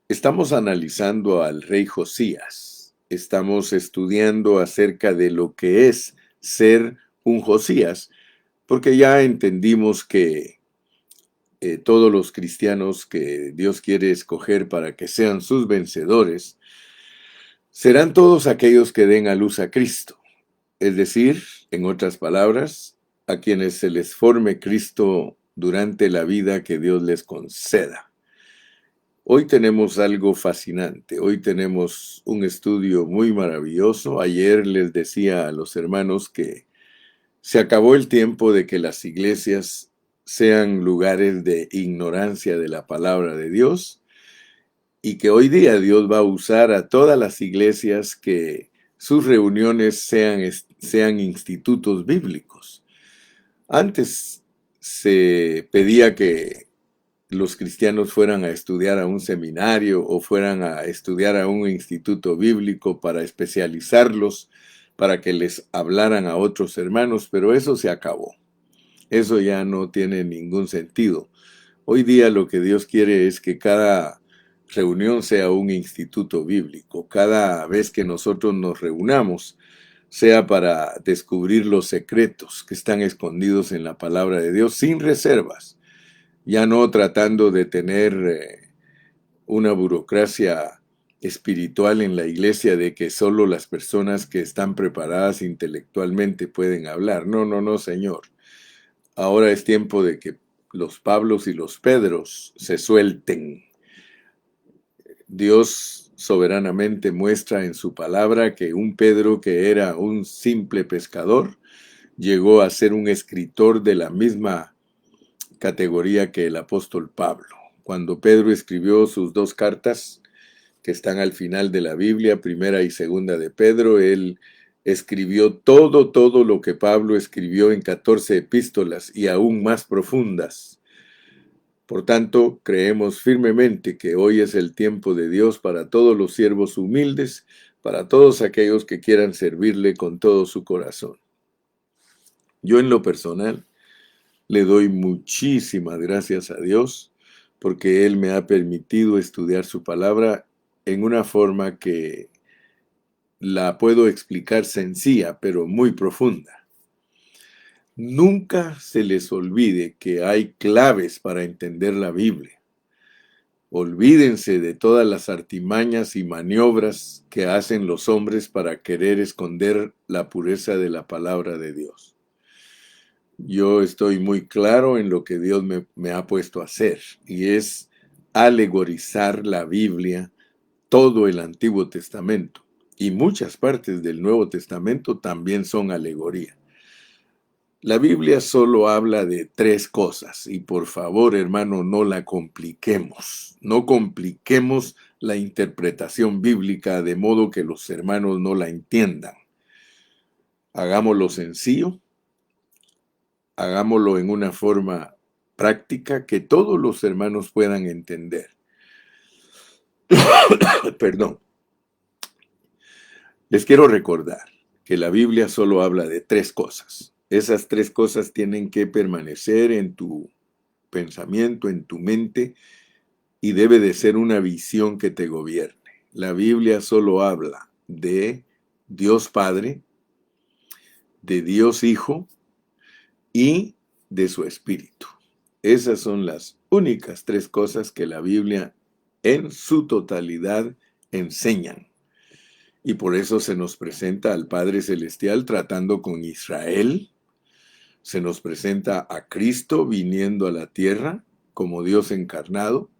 Estamos analizando al rey Josías. Estamos estudiando acerca de lo que es ser un Josías, porque ya entendimos que todos los cristianos que Dios quiere escoger para que sean sus vencedores, serán todos aquellos que den a luz a Cristo. Es decir, en otras palabras, a quienes se les forme Cristo durante la vida que Dios les conceda. Hoy tenemos algo fascinante, hoy tenemos un estudio muy maravilloso. Ayer les decía a los hermanos que se acabó el tiempo de que las iglesias sean lugares de ignorancia de la palabra de Dios y que hoy día Dios va a usar a todas las iglesias que sus reuniones sean institutos bíblicos. Antes se pedía que los cristianos fueran a estudiar a un seminario o fueran a estudiar a un instituto bíblico para especializarlos, para que les hablaran a otros hermanos, pero eso se acabó. Eso ya no tiene ningún sentido. Hoy día lo que Dios quiere es que cada reunión sea un instituto bíblico. Cada vez que nosotros nos reunamos, sea para descubrir los secretos que están escondidos en la palabra de Dios sin reservas, ya no tratando de tener una burocracia espiritual en la iglesia de que solo las personas que están preparadas intelectualmente pueden hablar. No, no, no, Señor. Ahora es tiempo de que los Pablos y los Pedros se suelten. Dios soberanamente muestra en su palabra que un Pedro que era un simple pescador llegó a ser un escritor de la misma categoría que el apóstol Pablo. Cuando Pedro escribió sus dos cartas, que están al final de la Biblia, primera y segunda de Pedro, él escribió todo lo que Pablo escribió en 14 epístolas y aún más profundas. Por tanto, creemos firmemente que hoy es el tiempo de Dios para todos los siervos humildes, para todos aquellos que quieran servirle con todo su corazón. Yo en lo personal le doy muchísimas gracias a Dios porque Él me ha permitido estudiar su palabra en una forma que la puedo explicar sencilla, pero muy profunda. Nunca se les olvide que hay claves para entender la Biblia. Olvídense de todas las artimañas y maniobras que hacen los hombres para querer esconder la pureza de la palabra de Dios. Yo estoy muy claro en lo que Dios me ha puesto a hacer, y es alegorizar la Biblia, todo el Antiguo Testamento, y muchas partes del Nuevo Testamento también son alegoría. La Biblia solo habla de tres cosas, y por favor, hermano, no la compliquemos. No compliquemos la interpretación bíblica de modo que los hermanos no la entiendan. Hagámoslo sencillo, hagámoslo en una forma práctica que todos los hermanos puedan entender. Perdón. Les quiero recordar que la Biblia solo habla de tres cosas. Esas tres cosas tienen que permanecer en tu pensamiento, en tu mente, y debe de ser una visión que te gobierne. La Biblia solo habla de Dios Padre, de Dios Hijo y de su Espíritu. Esas son las únicas tres cosas que la Biblia en su totalidad enseñan. Y por eso se nos presenta al Padre Celestial tratando con Israel, se nos presenta a Cristo viniendo a la tierra como Dios encarnado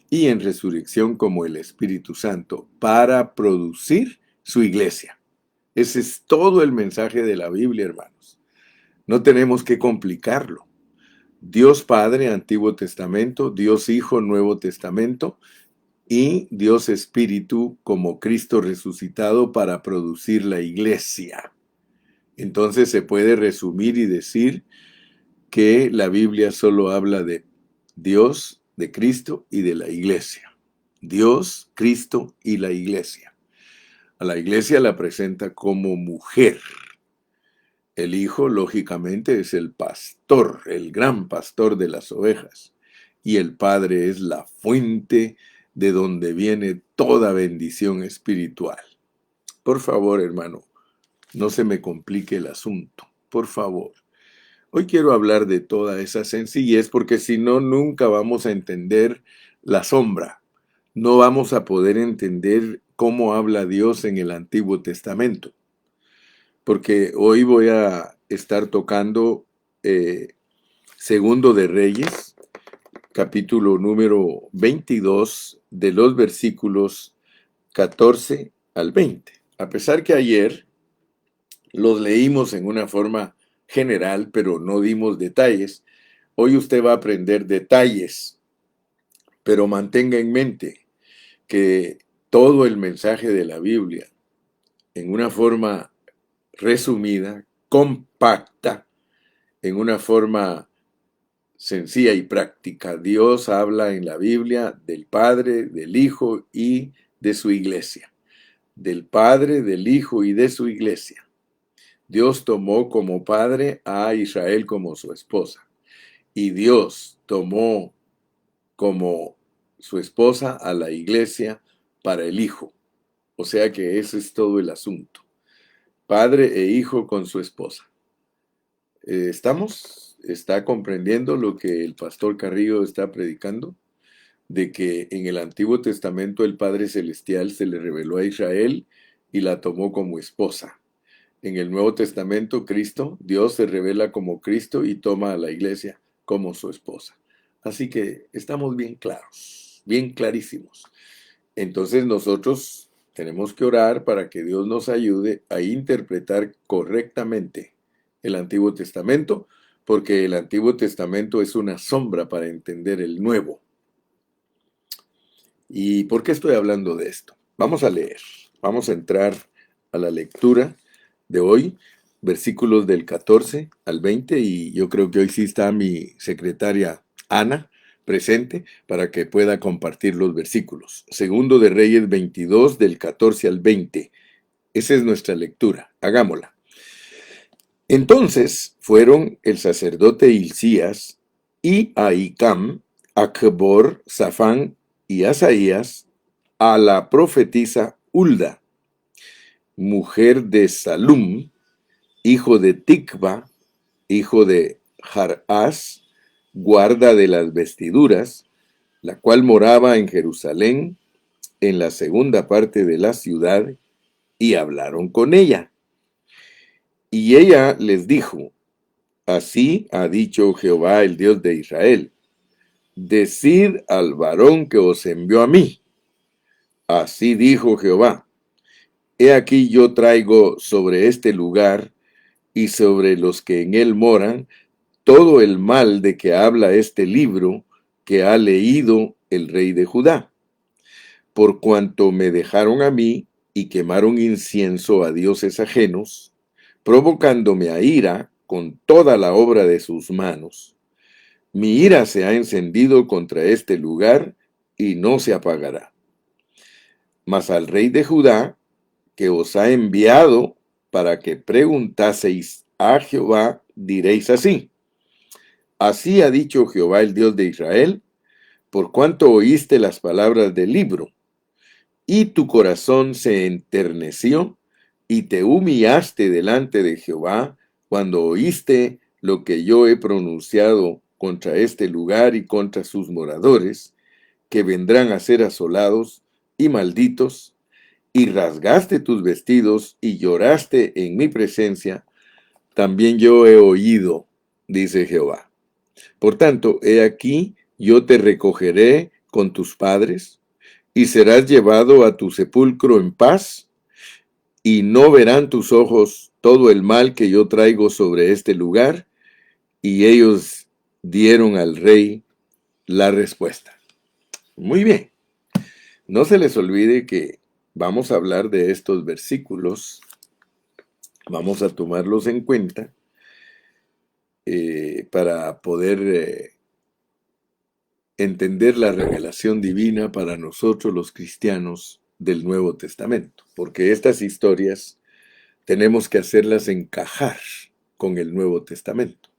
y en resurrección como el Espíritu Santo para producir su iglesia. Ese es todo el mensaje de la Biblia, hermanos. No tenemos que complicarlo. Dios Padre, Antiguo Testamento, Dios Hijo, Nuevo Testamento, y Dios Espíritu como Cristo resucitado para producir la iglesia. Entonces se puede resumir y decir que la Biblia solo habla de Dios, de Cristo y de la iglesia. Dios, Cristo y la iglesia. A la iglesia la presenta como mujer. El Hijo, lógicamente, es el pastor, el gran pastor de las ovejas. Y el Padre es la fuente de donde viene toda bendición espiritual. Por favor, hermano, no se me complique el asunto, por favor. Hoy quiero hablar de toda esa sencillez porque si no, nunca vamos a entender la sombra. No vamos a poder entender cómo habla Dios en el Antiguo Testamento. Porque hoy voy a estar tocando Segundo de Reyes, capítulo número 22, de los versículos 14 al 20. A pesar que ayer los leímos en una forma general, pero no dimos detalles, hoy usted va a aprender detalles, pero mantenga en mente que todo el mensaje de la Biblia, en una forma resumida, compacta, en una forma sencilla y práctica, Dios habla en la Biblia del Padre, del Hijo y de su iglesia. Del Padre, del Hijo y de su iglesia. Dios tomó como padre a Israel como su esposa. Y Dios tomó como su esposa a la iglesia para el Hijo. O sea que ese es todo el asunto. Padre e hijo con su esposa. ¿Estamos? ¿Está comprendiendo lo que el pastor Carrillo está predicando? De que en el Antiguo Testamento el Padre Celestial se le reveló a Israel y la tomó como esposa. En el Nuevo Testamento, Cristo, Dios se revela como Cristo y toma a la iglesia como su esposa. Así que estamos bien claros, bien clarísimos. Entonces nosotros tenemos que orar para que Dios nos ayude a interpretar correctamente el Antiguo Testamento, porque el Antiguo Testamento es una sombra para entender el Nuevo. ¿Y por qué estoy hablando de esto? Vamos a leer, vamos a entrar a la lectura de hoy, versículos del 14 al 20, y yo creo que hoy sí está mi secretaria Ana presente para que pueda compartir los versículos. Segundo de Reyes 22, del 14 al 20. Esa es nuestra lectura. Hagámosla. Entonces fueron el sacerdote Hilcías y Ahicam, Acbor, Safán y Asaías a la profetisa Hulda, mujer de Salum, hijo de Ticva, hijo de Jarás, guarda de las vestiduras, la cual moraba en Jerusalén, en la segunda parte de la ciudad, y hablaron con ella. Y ella les dijo: Así ha dicho Jehová, el Dios de Israel: Decid al varón que os envió a mí. Así dijo Jehová: He aquí yo traigo sobre este lugar y sobre los que en él moran todo el mal de que habla este libro que ha leído el rey de Judá, por cuanto me dejaron a mí y quemaron incienso a dioses ajenos, provocándome a ira con toda la obra de sus manos. Mi ira se ha encendido contra este lugar y no se apagará. Mas al rey de Judá, que os ha enviado para que preguntaseis a Jehová, diréis así: Así ha dicho Jehová, el Dios de Israel, por cuanto oíste las palabras del libro, y tu corazón se enterneció, y te humillaste delante de Jehová, cuando oíste lo que yo he pronunciado contra este lugar y contra sus moradores, que vendrán a ser asolados y malditos, y rasgaste tus vestidos y lloraste en mi presencia, también yo he oído, dice Jehová. Por tanto, he aquí, yo te recogeré con tus padres, y serás llevado a tu sepulcro en paz, y no verán tus ojos todo el mal que yo traigo sobre este lugar. Y ellos dieron al rey la respuesta. Muy bien, no se les olvide que vamos a hablar de estos versículos, vamos a tomarlos en cuenta para poder entender la revelación divina para nosotros los cristianos del Nuevo Testamento, porque estas historias tenemos que hacerlas encajar con el Nuevo Testamento.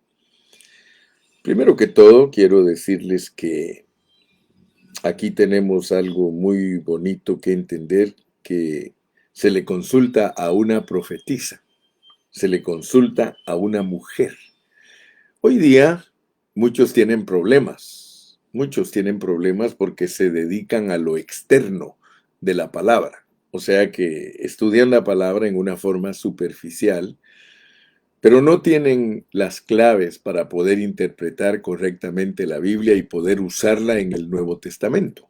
Primero que todo, quiero decirles que Aquí tenemos algo muy bonito que entender, que se le consulta a una profetisa, se le consulta a una mujer. Hoy día muchos tienen problemas porque se dedican a lo externo de la palabra. O sea que estudian la palabra en una forma superficial, pero no tienen las claves para poder interpretar correctamente la Biblia y poder usarla en el Nuevo Testamento.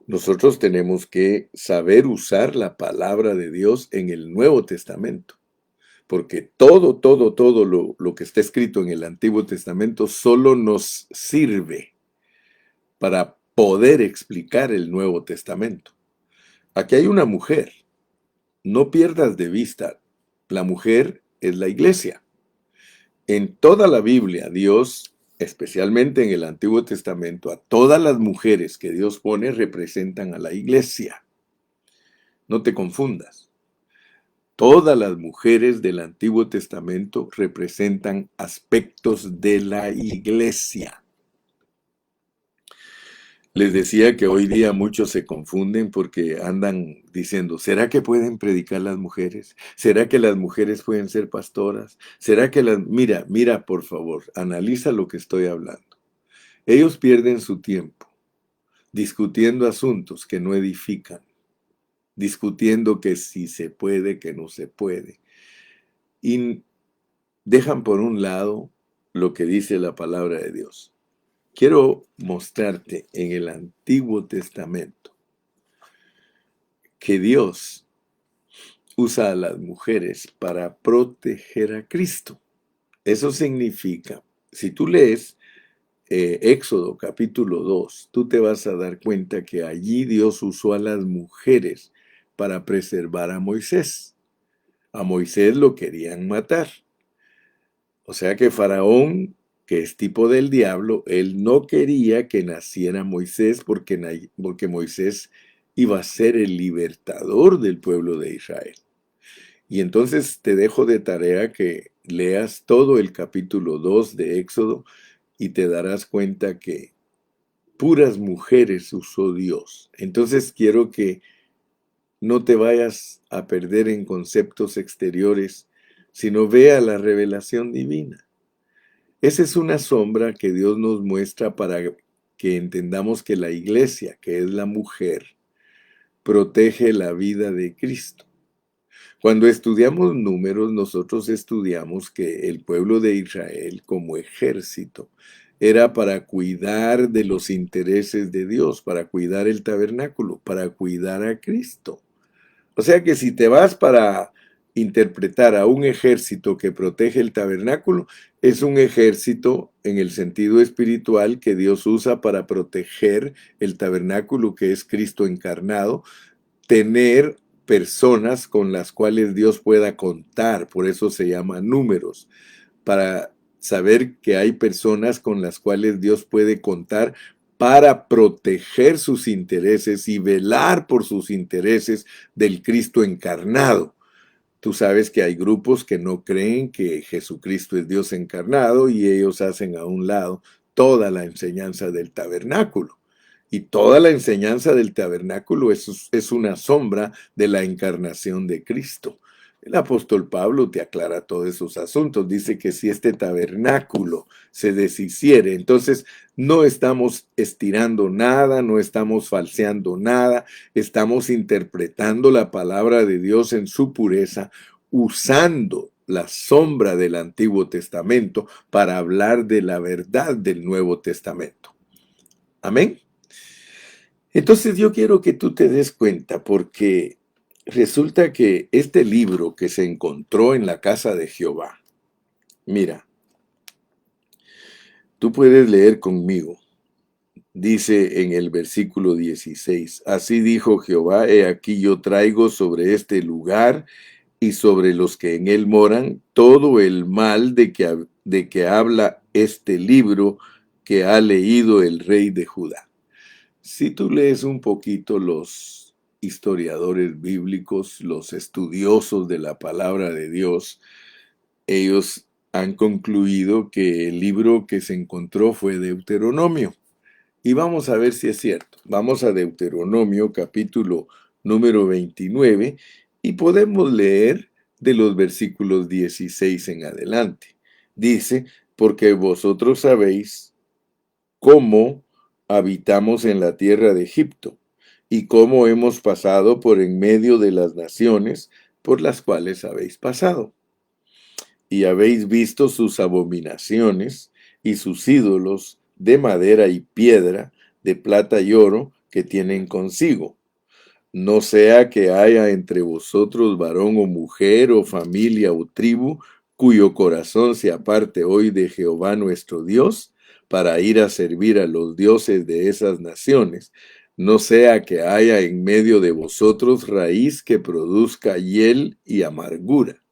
Nosotros tenemos que saber usar la palabra de Dios en el Nuevo Testamento, porque todo lo que está escrito en el Antiguo Testamento solo nos sirve para poder explicar el Nuevo Testamento. Aquí hay una mujer, no pierdas de vista, la mujer es la iglesia. En toda la Biblia, Dios, especialmente en el Antiguo Testamento, a todas las mujeres que Dios pone representan a la iglesia. No te confundas. Todas las mujeres del Antiguo Testamento representan aspectos de la iglesia. Les decía que hoy día muchos se confunden porque andan diciendo, ¿será que pueden predicar las mujeres? ¿Será que las mujeres pueden ser pastoras? ¿Será que las... Mira, por favor, analiza lo que estoy hablando. Ellos pierden su tiempo discutiendo asuntos que no edifican, discutiendo que si se puede, que no se puede. Y dejan por un lado lo que dice la palabra de Dios. Quiero mostrarte en el Antiguo Testamento que Dios usa a las mujeres para proteger a Cristo. Eso significa, si tú lees Éxodo capítulo 2, tú te vas a dar cuenta que allí Dios usó a las mujeres para preservar a Moisés. A Moisés lo querían matar. O sea que Faraón, que es tipo del diablo, él no quería que naciera Moisés porque Moisés iba a ser el libertador del pueblo de Israel. Y entonces te dejo de tarea que leas todo el capítulo 2 de Éxodo y te darás cuenta que puras mujeres usó Dios. Entonces quiero que no te vayas a perder en conceptos exteriores, sino vea la revelación divina. Esa es una sombra que Dios nos muestra para que entendamos que la iglesia, que es la mujer, protege la vida de Cristo. Cuando estudiamos números, nosotros estudiamos que el pueblo de Israel como ejército era para cuidar de los intereses de Dios, para cuidar el tabernáculo, para cuidar a Cristo. O sea que si te vas para interpretar a un ejército que protege el tabernáculo, es un ejército en el sentido espiritual que Dios usa para proteger el tabernáculo que es Cristo encarnado, tener personas con las cuales Dios pueda contar, por eso se llama números, para saber que hay personas con las cuales Dios puede contar para proteger sus intereses y velar por sus intereses del Cristo encarnado. Tú sabes que hay grupos que no creen que Jesucristo es Dios encarnado y ellos hacen a un lado toda la enseñanza del tabernáculo. Y toda la enseñanza del tabernáculo es una sombra de la encarnación de Cristo. El apóstol Pablo te aclara todos esos asuntos. Dice que si este tabernáculo se deshiciere, entonces no estamos estirando nada, no estamos falseando nada, estamos interpretando la palabra de Dios en su pureza, usando la sombra del Antiguo Testamento para hablar de la verdad del Nuevo Testamento. Amén. Entonces yo quiero que tú te des cuenta porque resulta que este libro que se encontró en la casa de Jehová, mira, tú puedes leer conmigo. Dice en el versículo 16, así dijo Jehová, he aquí yo traigo sobre este lugar y sobre los que en él moran todo el mal de que habla este libro que ha leído el rey de Judá. Si tú lees un poquito los historiadores bíblicos, los estudiosos de la palabra de Dios, ellos han concluido que el libro que se encontró fue Deuteronomio. y vamos a ver si es cierto. Vamos a Deuteronomio capítulo número 29 y podemos leer de los versículos 16 en adelante. Dice, porque vosotros sabéis cómo habitamos en la tierra de Egipto y cómo hemos pasado por en medio de las naciones por las cuales habéis pasado. Y habéis visto sus abominaciones y sus ídolos de madera y piedra, de plata y oro, que tienen consigo. No sea que haya entre vosotros varón o mujer o familia o tribu, cuyo corazón se aparte hoy de Jehová nuestro Dios, para ir a servir a los dioses de esas naciones. No sea que haya en medio de vosotros raíz que produzca hiel y amargura.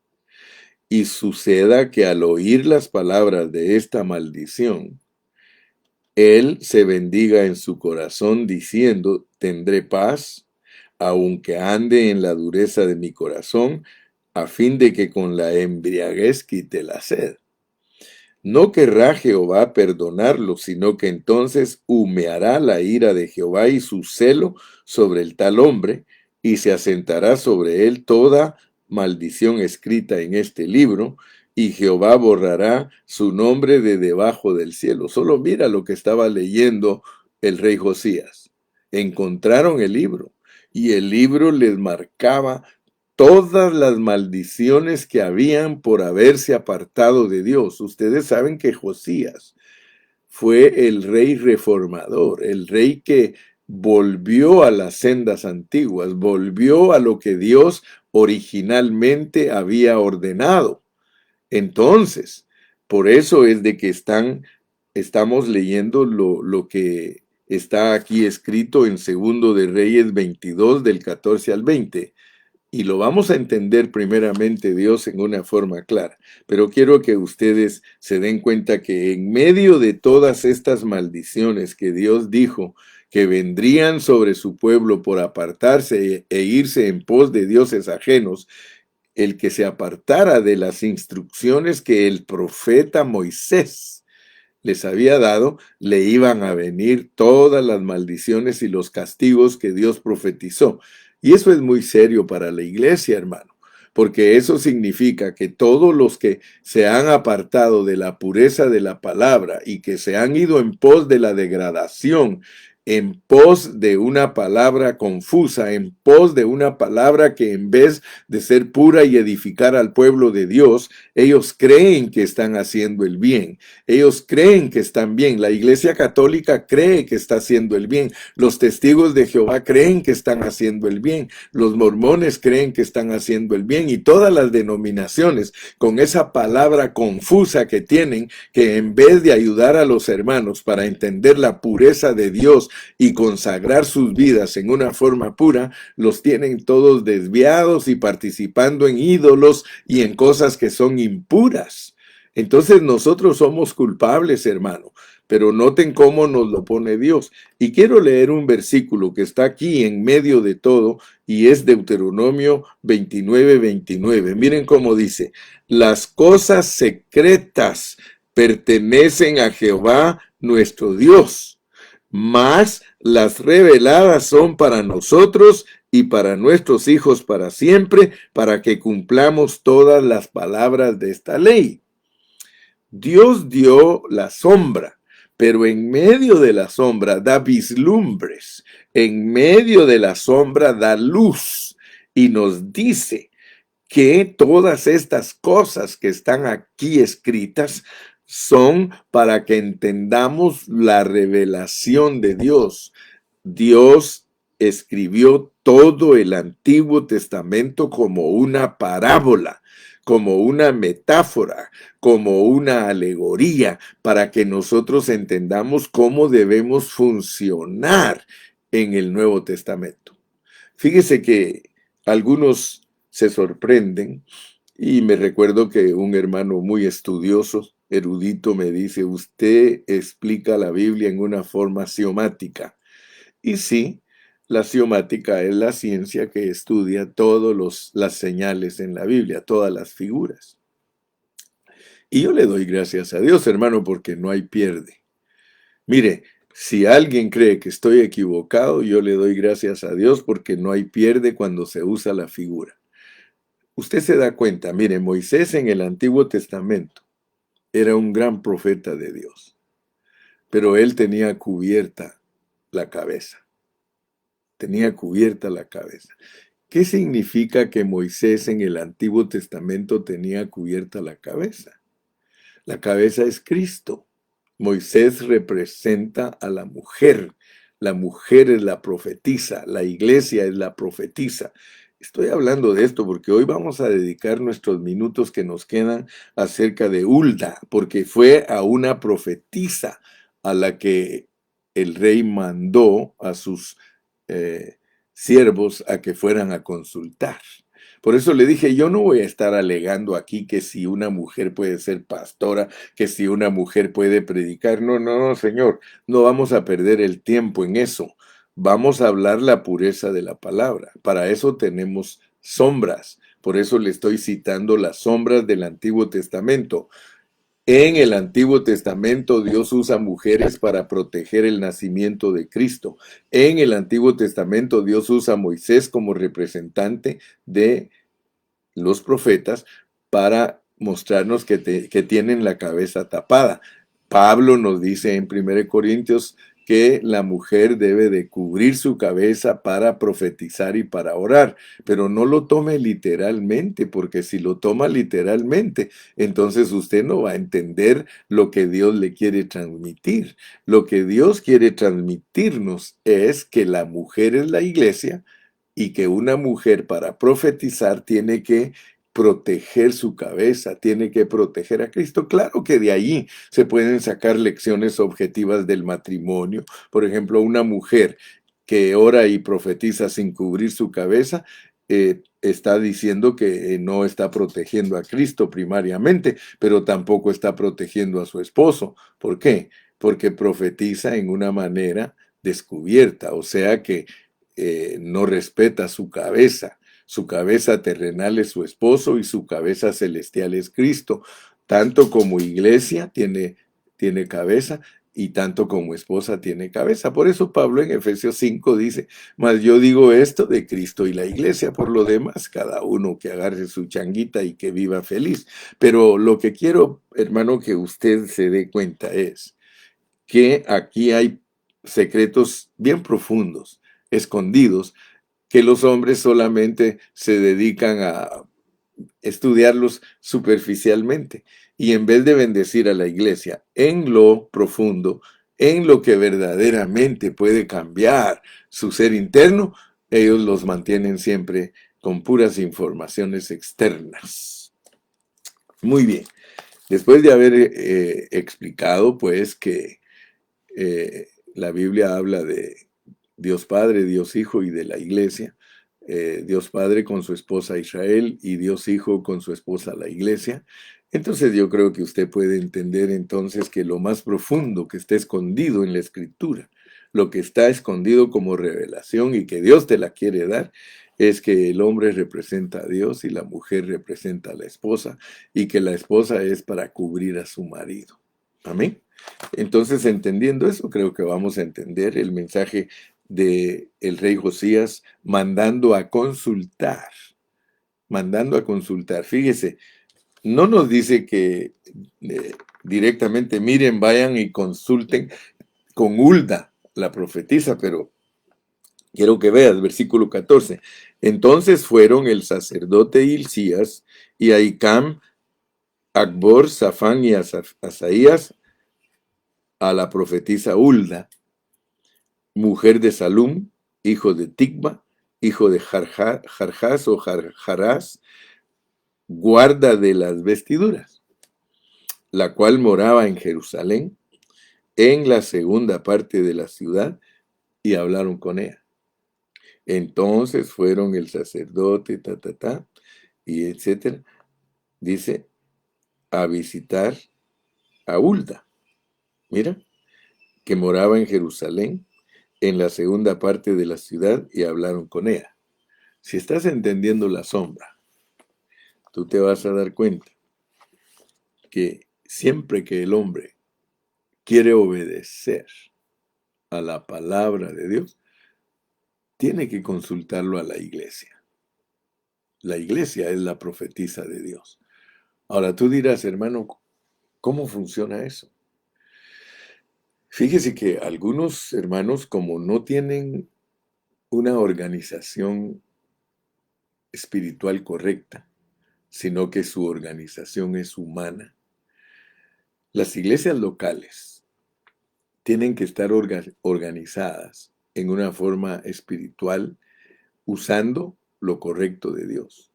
Y suceda que al oír las palabras de esta maldición, él se bendiga en su corazón diciendo, tendré paz, aunque ande en la dureza de mi corazón, a fin de que con la embriaguez quite la sed. No querrá Jehová perdonarlo, sino que entonces humeará la ira de Jehová y su celo sobre el tal hombre, y se asentará sobre él toda maldición escrita en este libro, y Jehová borrará su nombre de debajo del cielo. Solo mira lo que estaba leyendo el rey Josías. Encontraron el libro, y el libro les marcaba todas las maldiciones que habían por haberse apartado de Dios. Ustedes saben que Josías fue el rey reformador, el rey que volvió a las sendas antiguas, volvió a lo que Dios originalmente había ordenado. Entonces, por eso es de que estamos leyendo lo que está aquí escrito en Segundo de Reyes 22, del 14 al 20. Y lo vamos a entender primeramente Dios en una forma clara. Pero quiero que ustedes se den cuenta que en medio de todas estas maldiciones que Dios dijo que vendrían sobre su pueblo por apartarse e irse en pos de dioses ajenos, el que se apartara de las instrucciones que el profeta Moisés les había dado, le iban a venir todas las maldiciones y los castigos que Dios profetizó. Y eso es muy serio para la iglesia, hermano, porque eso significa que todos los que se han apartado de la pureza de la palabra y que se han ido en pos de la degradación, en pos de una palabra confusa, en pos de una palabra que en vez de ser pura y edificar al pueblo de Dios, ellos creen que están haciendo el bien. Ellos creen que están bien. La Iglesia Católica cree que está haciendo el bien. Los testigos de Jehová creen que están haciendo el bien. Los mormones creen que están haciendo el bien. Y todas las denominaciones, con esa palabra confusa que tienen, que en vez de ayudar a los hermanos para entender la pureza de Dios y consagrar sus vidas en una forma pura, los tienen todos desviados y participando en ídolos y en cosas que son impuras. Entonces nosotros somos culpables, hermano, pero noten cómo nos lo pone Dios. Y quiero leer un versículo que está aquí en medio de todo y es Deuteronomio 29:29. Miren cómo dice, las cosas secretas pertenecen a Jehová nuestro Dios, mas las reveladas son para nosotros y para nuestros hijos para siempre, para que cumplamos todas las palabras de esta ley. Dios dio la sombra, pero en medio de la sombra da vislumbres, en medio de la sombra da luz y nos dice que todas estas cosas que están aquí escritas son para que entendamos la revelación de Dios. Dios escribió todo el Antiguo Testamento como una parábola, como una metáfora, como una alegoría, para que nosotros entendamos cómo debemos funcionar en el Nuevo Testamento. Fíjese que algunos se sorprenden y me recuerdo que un hermano muy estudioso, erudito, me dice, usted explica la Biblia en una forma axiomática. Y sí, la axiomática es la ciencia que estudia todas las señales en la Biblia, todas las figuras. Y yo le doy gracias a Dios, hermano, porque no hay pierde. Mire, Si alguien cree que estoy equivocado, yo le doy gracias a Dios porque no hay pierde cuando se usa la figura. Usted se da cuenta, mire, Moisés en el Antiguo Testamento era un gran profeta de Dios, pero él tenía cubierta la cabeza, tenía cubierta la cabeza. ¿Qué significa que Moisés en el Antiguo Testamento tenía cubierta la cabeza? La cabeza es Cristo. Moisés representa a la mujer. La mujer es la profetisa, la iglesia es la profetisa. Estoy hablando de esto porque hoy vamos a dedicar nuestros minutos que nos quedan acerca de Hulda, porque fue a una profetisa a la que el rey mandó a sus eh, siervos a que fueran a consultar. Por eso le dije, yo no voy a estar alegando aquí que si una mujer puede ser pastora, que si una mujer puede predicar. No, no, no, señor, no vamos a perder el tiempo en eso. Vamos a hablar la pureza de la palabra. Para eso tenemos sombras. Por eso le estoy citando las sombras del Antiguo Testamento. En el Antiguo Testamento Dios usa mujeres para proteger el nacimiento de Cristo. En el Antiguo Testamento Dios usa a Moisés como representante de los profetas para mostrarnos que tienen la cabeza tapada. Pablo nos dice en 1 Corintios que la mujer debe de cubrir su cabeza para profetizar y para orar, pero no lo tome literalmente, porque si lo toma literalmente, entonces usted no va a entender lo que Dios le quiere transmitir. Lo que Dios quiere transmitirnos es que la mujer es la iglesia y que una mujer para profetizar tiene que proteger su cabeza, tiene que proteger a Cristo. Claro que de ahí se pueden sacar lecciones objetivas del matrimonio. Por ejemplo, una mujer que ora y profetiza sin cubrir su cabeza, está diciendo que no está protegiendo a Cristo primariamente, pero tampoco está protegiendo a su esposo. ¿Por qué? Porque profetiza en una manera descubierta, o sea que no respeta su cabeza. Su cabeza terrenal es su esposo y su cabeza celestial es Cristo. Tanto como iglesia tiene cabeza y tanto como esposa tiene cabeza. Por eso Pablo en Efesios 5 dice, mas yo digo esto de Cristo y la iglesia, por lo demás, cada uno que agarre su changuita y que viva feliz. Pero lo que quiero, hermano, que usted se dé cuenta es que aquí hay secretos bien profundos, escondidos, que los hombres solamente se dedican a estudiarlos superficialmente. Y en vez de bendecir a la iglesia en lo profundo, en lo que verdaderamente puede cambiar su ser interno, ellos los mantienen siempre con puras informaciones externas. Muy bien. Después de haber explicado, pues, que la Biblia habla de Dios Padre, Dios Hijo y de la Iglesia. Dios Padre con su esposa Israel y Dios Hijo con su esposa la Iglesia. Entonces yo creo que usted puede entender entonces que lo más profundo que está escondido en la Escritura, lo que está escondido como revelación y que Dios te la quiere dar, es que el hombre representa a Dios y la mujer representa a la esposa y que la esposa es para cubrir a su marido. Amén. Entonces, entendiendo eso, creo que vamos a entender el mensaje de el rey Josías mandando a consultar, mandando a consultar. Fíjese, no nos dice que directamente miren, vayan y consulten con Hulda, la profetisa, pero quiero que veas, versículo 14. Entonces fueron el sacerdote Hilcías y Ahicam, Acbor, Safán y Asaías a la profetisa Hulda, mujer de Salum, hijo de Tigba, hijo de Jarjas o Jarás, guarda de las vestiduras, la cual moraba en Jerusalén, en la segunda parte de la ciudad, y hablaron con ella. Entonces fueron el sacerdote, y etcétera, dice, a visitar a Hulda, mira, que moraba en Jerusalén, en la segunda parte de la ciudad, y hablaron con ella. Si estás entendiendo la sombra, tú te vas a dar cuenta que siempre que el hombre quiere obedecer a la palabra de Dios, tiene que consultarlo a la iglesia. La iglesia es la profetisa de Dios. Ahora tú dirás, hermano, ¿cómo funciona eso? Fíjese que algunos hermanos, como no tienen una organización espiritual correcta, sino que su organización es humana, las iglesias locales tienen que estar organizadas en una forma espiritual usando lo correcto de Dios.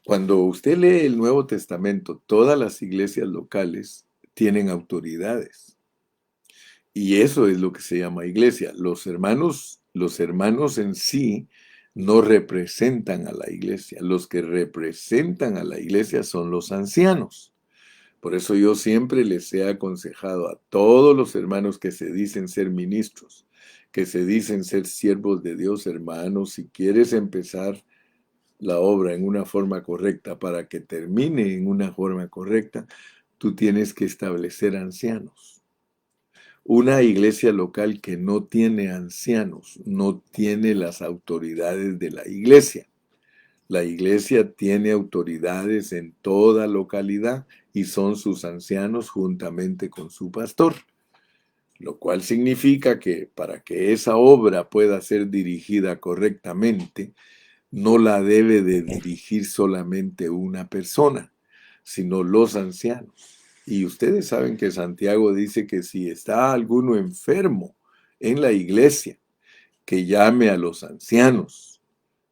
Cuando usted lee el Nuevo Testamento, todas las iglesias locales tienen autoridades. Y eso es lo que se llama iglesia. Los hermanos en sí no representan a la iglesia. Los que representan a la iglesia son los ancianos. Por eso yo siempre les he aconsejado a todos los hermanos que se dicen ser ministros, que se dicen ser siervos de Dios, hermanos, si quieres empezar la obra en una forma correcta para que termine en una forma correcta, tú tienes que establecer ancianos. Una iglesia local que no tiene ancianos, no tiene las autoridades de la iglesia. La iglesia tiene autoridades en toda localidad y son sus ancianos juntamente con su pastor. Lo cual significa que para que esa obra pueda ser dirigida correctamente, no la debe de dirigir solamente una persona, sino los ancianos. Y ustedes saben que Santiago dice que si está alguno enfermo en la iglesia, que llame a los ancianos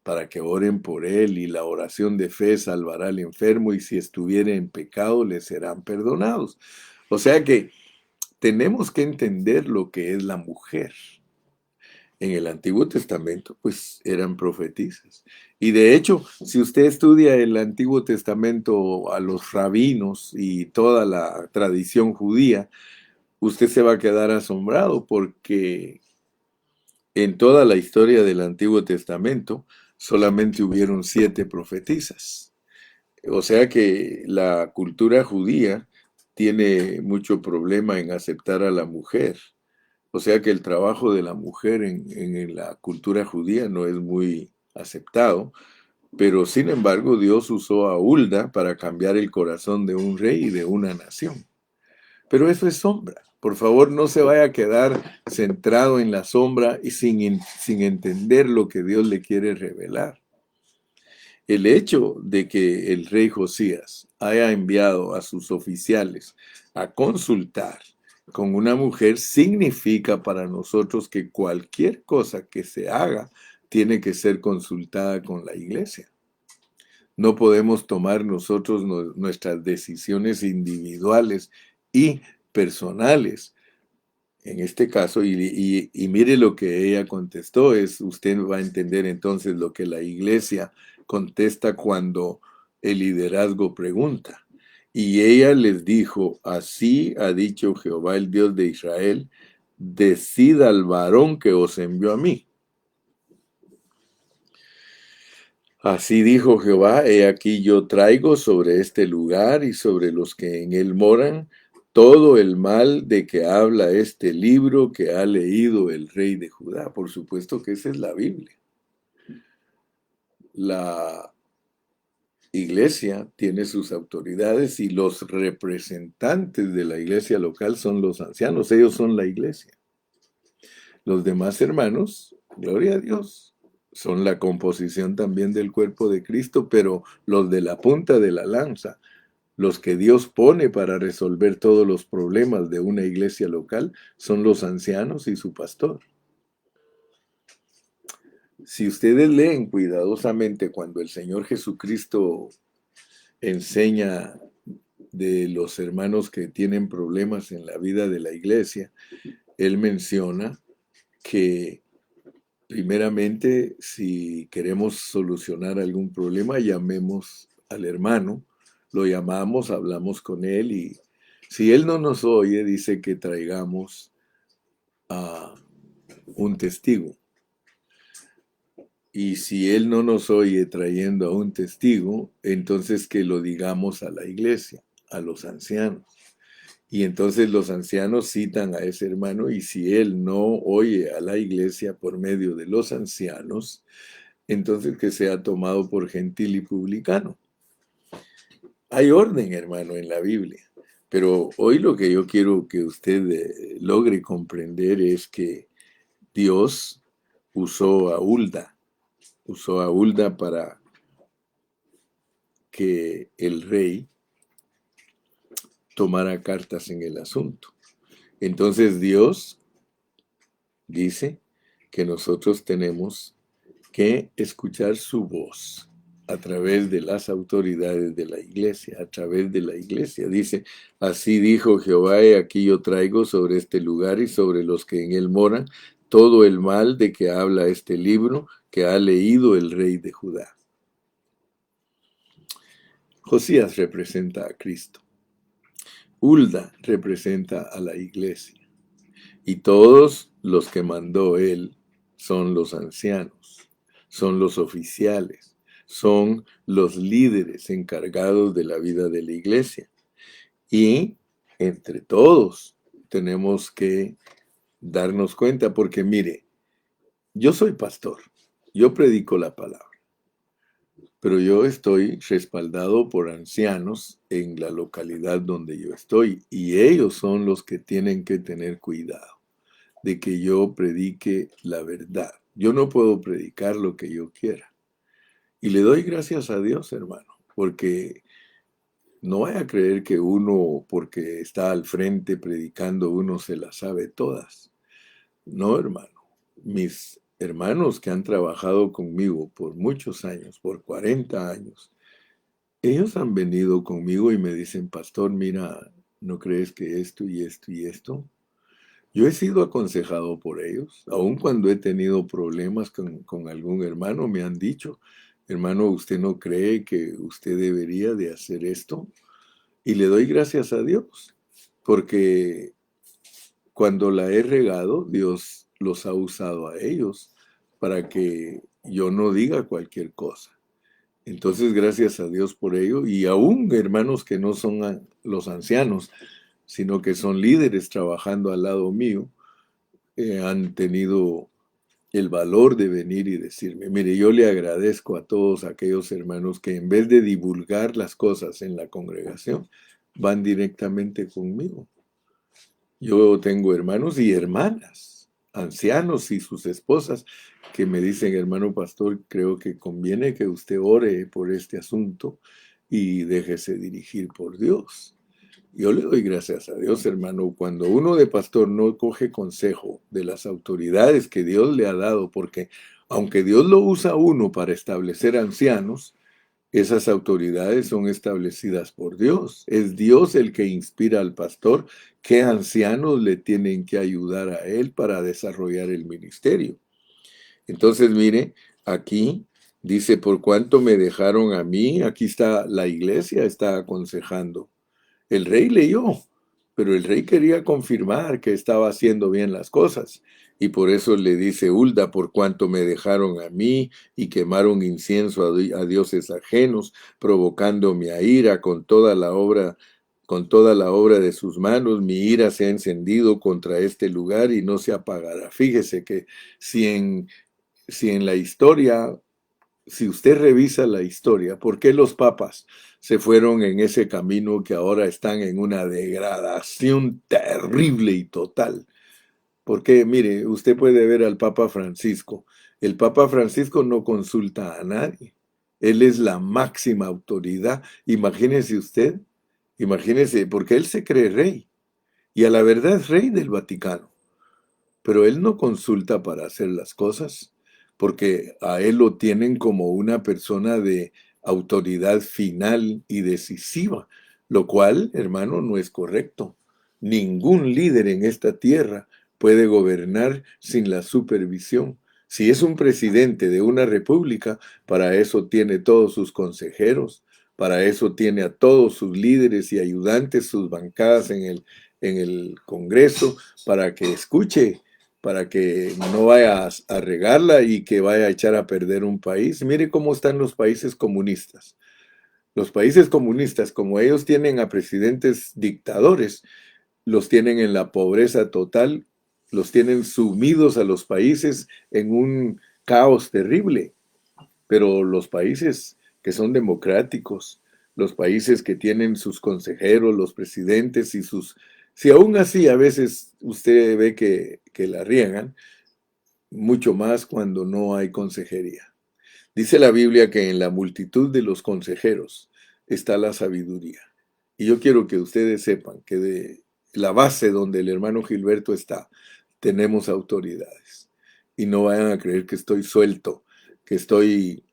para que oren por él, y la oración de fe salvará al enfermo, y si estuviere en pecado le serán perdonados. O sea que tenemos que entender lo que es la mujer. En el Antiguo Testamento, pues eran profetisas. Y de hecho, si usted estudia el Antiguo Testamento a los rabinos y toda la tradición judía, usted se va a quedar asombrado porque en toda la historia del Antiguo Testamento solamente hubieron 7 profetisas. O sea que la cultura judía tiene mucho problema en aceptar a la mujer. O sea que el trabajo de la mujer en la cultura judía no es muy aceptado, pero sin embargo Dios usó a Hulda para cambiar el corazón de un rey y de una nación. Pero eso es sombra. Por favor, no se vaya a quedar centrado en la sombra y sin entender lo que Dios le quiere revelar. El hecho de que el rey Josías haya enviado a sus oficiales a consultar con una mujer significa para nosotros que cualquier cosa que se haga tiene que ser consultada con la iglesia. No podemos tomar nosotros nuestras decisiones individuales y personales. En este caso, y mire lo que ella contestó, usted va a entender entonces lo que la iglesia contesta cuando el liderazgo pregunta. Y ella les dijo, así ha dicho Jehová, el Dios de Israel, decida al varón que os envió a mí. Así dijo Jehová, he aquí yo traigo sobre este lugar y sobre los que en él moran todo el mal de que habla este libro que ha leído el rey de Judá. Por supuesto que esa es la Biblia. La iglesia tiene sus autoridades y los representantes de la iglesia local son los ancianos, ellos son la iglesia. Los demás hermanos, gloria a Dios, son la composición también del cuerpo de Cristo, pero los de la punta de la lanza, los que Dios pone para resolver todos los problemas de una iglesia local, son los ancianos y su pastor. Si ustedes leen cuidadosamente cuando el Señor Jesucristo enseña de los hermanos que tienen problemas en la vida de la iglesia, Él menciona que primeramente, si queremos solucionar algún problema, llamemos al hermano, lo llamamos, hablamos con él, y si él no nos oye, dice que traigamos a un testigo. Y si él no nos oye trayendo a un testigo, entonces que lo digamos a la iglesia, a los ancianos. Y entonces los ancianos citan a ese hermano y si él no oye a la iglesia por medio de los ancianos, entonces que sea tomado por gentil y publicano. Hay orden, hermano, en la Biblia. Pero hoy lo que yo quiero que usted logre comprender es que Dios usó a Hulda para que el rey tomara cartas en el asunto. Entonces Dios dice que nosotros tenemos que escuchar su voz a través de las autoridades de la iglesia, a través de la iglesia. Dice, así dijo Jehová, y aquí yo traigo sobre este lugar y sobre los que en él moran todo el mal de que habla este libro que ha leído el rey de Judá. Josías representa a Cristo. Hulda representa a la iglesia. Y todos los que mandó él son los ancianos, son los oficiales, son los líderes encargados de la vida de la iglesia. Y entre todos tenemos que darnos cuenta, porque mire, yo soy pastor, yo predico la palabra, pero yo estoy respaldado por ancianos en la localidad donde yo estoy, y ellos son los que tienen que tener cuidado de que yo predique la verdad. Yo no puedo predicar lo que yo quiera. Y le doy gracias a Dios, hermano, porque no vaya a creer que uno, porque está al frente predicando, uno se las sabe todas. No, hermano. Mis hermanos que han trabajado conmigo por muchos años, por 40 años, ellos han venido conmigo y me dicen, pastor, mira, ¿no crees que esto y esto y esto? Yo he sido aconsejado por ellos, aun cuando he tenido problemas con algún hermano, me han dicho, hermano, ¿usted no cree que usted debería de hacer esto? Y le doy gracias a Dios, porque cuando la he regado, Dios los ha usado a ellos para que yo no diga cualquier cosa. Entonces, gracias a Dios por ello, y aún hermanos que no son los ancianos, sino que son líderes trabajando al lado mío, han tenido el valor de venir y decirme, mire, yo le agradezco a todos aquellos hermanos que en vez de divulgar las cosas en la congregación, van directamente conmigo. Yo tengo hermanos y hermanas, ancianos y sus esposas, que me dicen, hermano pastor, creo que conviene que usted ore por este asunto y déjese dirigir por Dios. Yo le doy gracias a Dios, hermano, cuando uno de pastor no coge consejo de las autoridades que Dios le ha dado, porque aunque Dios lo usa a uno para establecer ancianos, esas autoridades son establecidas por Dios. Es Dios el que inspira al pastor qué ancianos le tienen que ayudar a él para desarrollar el ministerio. Entonces, mire, aquí dice, por cuanto me dejaron a mí, aquí está la iglesia, está aconsejando. El rey leyó, pero el rey quería confirmar que estaba haciendo bien las cosas. Y por eso le dice Hulda, por cuanto me dejaron a mí y quemaron incienso a dioses ajenos, provocando mi ira con toda la obra de sus manos, mi ira se ha encendido contra este lugar y no se apagará. Fíjese que si en la historia, si usted revisa la historia, ¿por qué los papas se fueron en ese camino que ahora están en una degradación terrible y total? Porque, mire, usted puede ver al Papa Francisco. El Papa Francisco no consulta a nadie. Él es la máxima autoridad. Imagínese usted, imagínese, porque él se cree rey. Y a la verdad es rey del Vaticano. Pero él no consulta para hacer las cosas, porque a él lo tienen como una persona de autoridad final y decisiva, lo cual, hermano, no es correcto. Ningún líder en esta tierra puede gobernar sin la supervisión. Si es un presidente de una república, para eso tiene todos sus consejeros, para eso tiene a todos sus líderes y ayudantes, sus bancadas en el Congreso, para que escuche, para que no vaya a regarla y que vaya a echar a perder un país. Mire cómo están los países comunistas. Los países comunistas, como ellos tienen a presidentes dictadores, los tienen en la pobreza total, los tienen sumidos a los países en un caos terrible. Pero los países que son democráticos, los países que tienen sus consejeros, los presidentes y sus... Si aún así a veces usted ve que la riegan, mucho más cuando no hay consejería. Dice la Biblia que en la multitud de los consejeros está la sabiduría. Y yo quiero que ustedes sepan que de la base donde el hermano Gilberto está, tenemos autoridades. Y no vayan a creer que estoy suelto, que estoy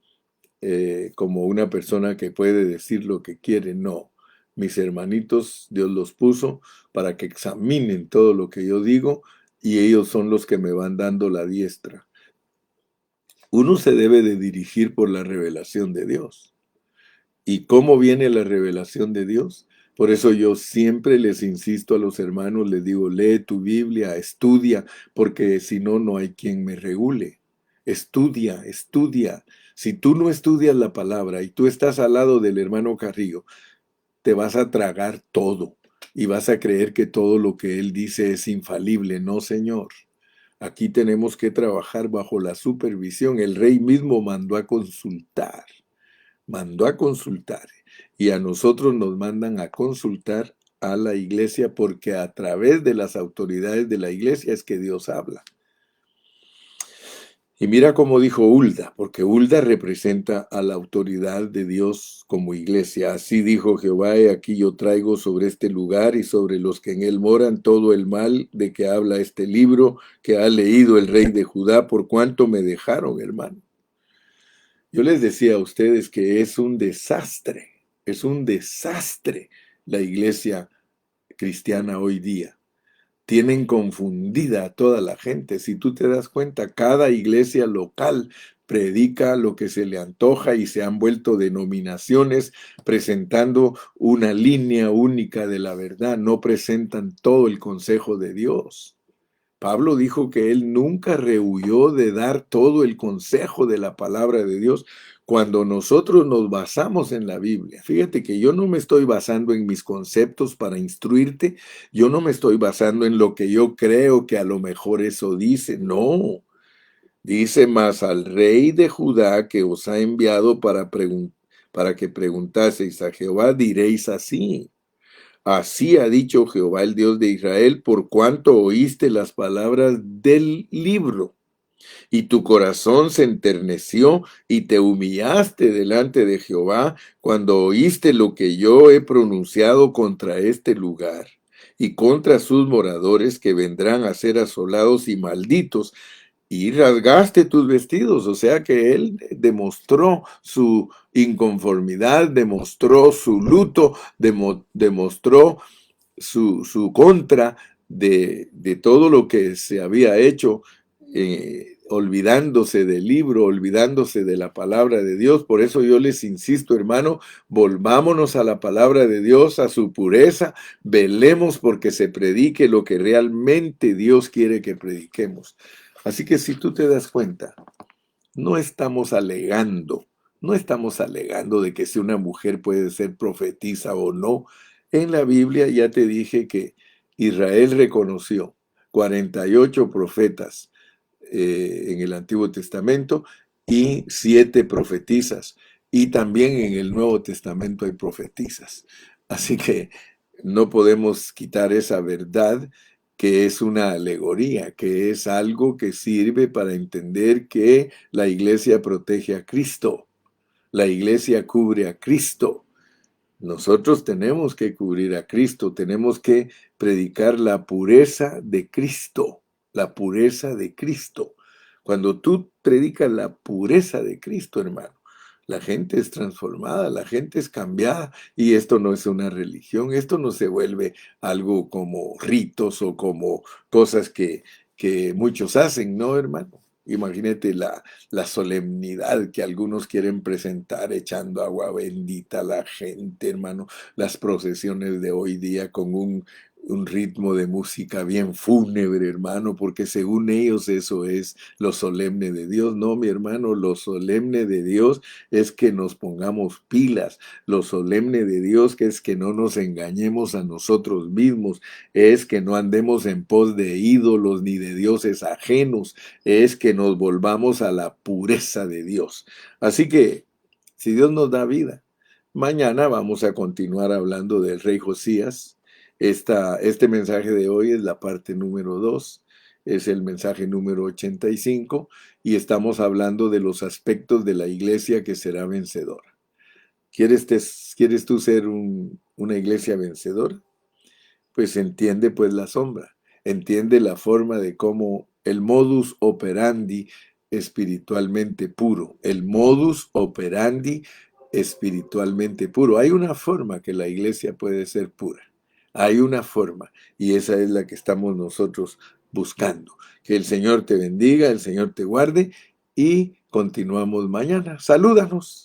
como una persona que puede decir lo que quiere. No, mis hermanitos, Dios los puso para que examinen todo lo que yo digo y ellos son los que me van dando la diestra. Uno se debe de dirigir por la revelación de Dios. ¿Y cómo viene la revelación de Dios? Por eso yo siempre les insisto a los hermanos, les digo, lee tu Biblia, estudia, porque si no, no hay quien me regule. Estudia, estudia. Si tú no estudias la palabra y tú estás al lado del hermano Carrillo, te vas a tragar todo y vas a creer que todo lo que él dice es infalible. No, señor. Aquí tenemos que trabajar bajo la supervisión. El rey mismo mandó a consultar y a nosotros nos mandan a consultar a la iglesia porque a través de las autoridades de la iglesia es que Dios habla. Y mira cómo dijo Hulda, porque Hulda representa a la autoridad de Dios como iglesia. Así dijo Jehová, he aquí yo traigo sobre este lugar y sobre los que en él moran todo el mal de que habla este libro que ha leído el rey de Judá, por cuanto me dejaron, hermano. Yo les decía a ustedes que es un desastre la iglesia cristiana hoy día. Tienen confundida a toda la gente. Si tú te das cuenta, cada iglesia local predica lo que se le antoja y se han vuelto denominaciones presentando una línea única de la verdad. No presentan todo el consejo de Dios. Pablo dijo que él nunca rehuyó de dar todo el consejo de la palabra de Dios cuando nosotros nos basamos en la Biblia. Fíjate que yo no me estoy basando en mis conceptos para instruirte, yo no me estoy basando en lo que yo creo que a lo mejor eso dice, no. Dice más al rey de Judá que os ha enviado para que preguntaseis a Jehová, diréis así. Así ha dicho Jehová el Dios de Israel, por cuanto oíste las palabras del libro, y tu corazón se enterneció y te humillaste delante de Jehová cuando oíste lo que yo he pronunciado contra este lugar y contra sus moradores que vendrán a ser asolados y malditos, y rasgaste tus vestidos. O sea que él demostró su inconformidad, demostró su luto, demostró su contra de todo lo que se había hecho, olvidándose del libro, olvidándose de la palabra de Dios. Por eso yo les insisto, hermano, volvámonos a la palabra de Dios, a su pureza, velemos porque se predique lo que realmente Dios quiere que prediquemos. Así que si tú te das cuenta, no estamos alegando, no estamos alegando de que si una mujer puede ser profetisa o no. En la Biblia ya te dije que Israel reconoció 48 profetas en el Antiguo Testamento y 7 profetisas. Y también en el Nuevo Testamento hay profetisas. Así que no podemos quitar esa verdad que es una alegoría, que es algo que sirve para entender que la iglesia protege a Cristo, la iglesia cubre a Cristo. Nosotros tenemos que cubrir a Cristo, tenemos que predicar la pureza de Cristo, la pureza de Cristo. Cuando tú predicas la pureza de Cristo, hermano, la gente es transformada, la gente es cambiada y esto no es una religión, esto no se vuelve algo como ritos o como cosas que muchos hacen, ¿no, hermano? Imagínate la solemnidad que algunos quieren presentar echando agua bendita a la gente, hermano. Las procesiones de hoy día con un ritmo de música bien fúnebre, hermano, porque según ellos eso es lo solemne de Dios. No, mi hermano, lo solemne de Dios es que nos pongamos pilas. Lo solemne de Dios que es que no nos engañemos a nosotros mismos, es que no andemos en pos de ídolos ni de dioses ajenos, es que nos volvamos a la pureza de Dios. Así que, si Dios nos da vida, mañana vamos a continuar hablando del rey Josías. Este mensaje de hoy es la parte número 2, es el mensaje número 85 y estamos hablando de los aspectos de la iglesia que será vencedora. ¿Quieres tú ser una iglesia vencedora? Pues entiende pues la sombra, entiende la forma de cómo el modus operandi espiritualmente puro, el modus operandi espiritualmente puro. Hay una forma que la iglesia puede ser pura, hay una forma y esa es la que estamos nosotros buscando. Que el Señor te bendiga, el Señor te guarde y continuamos mañana. Salúdanos.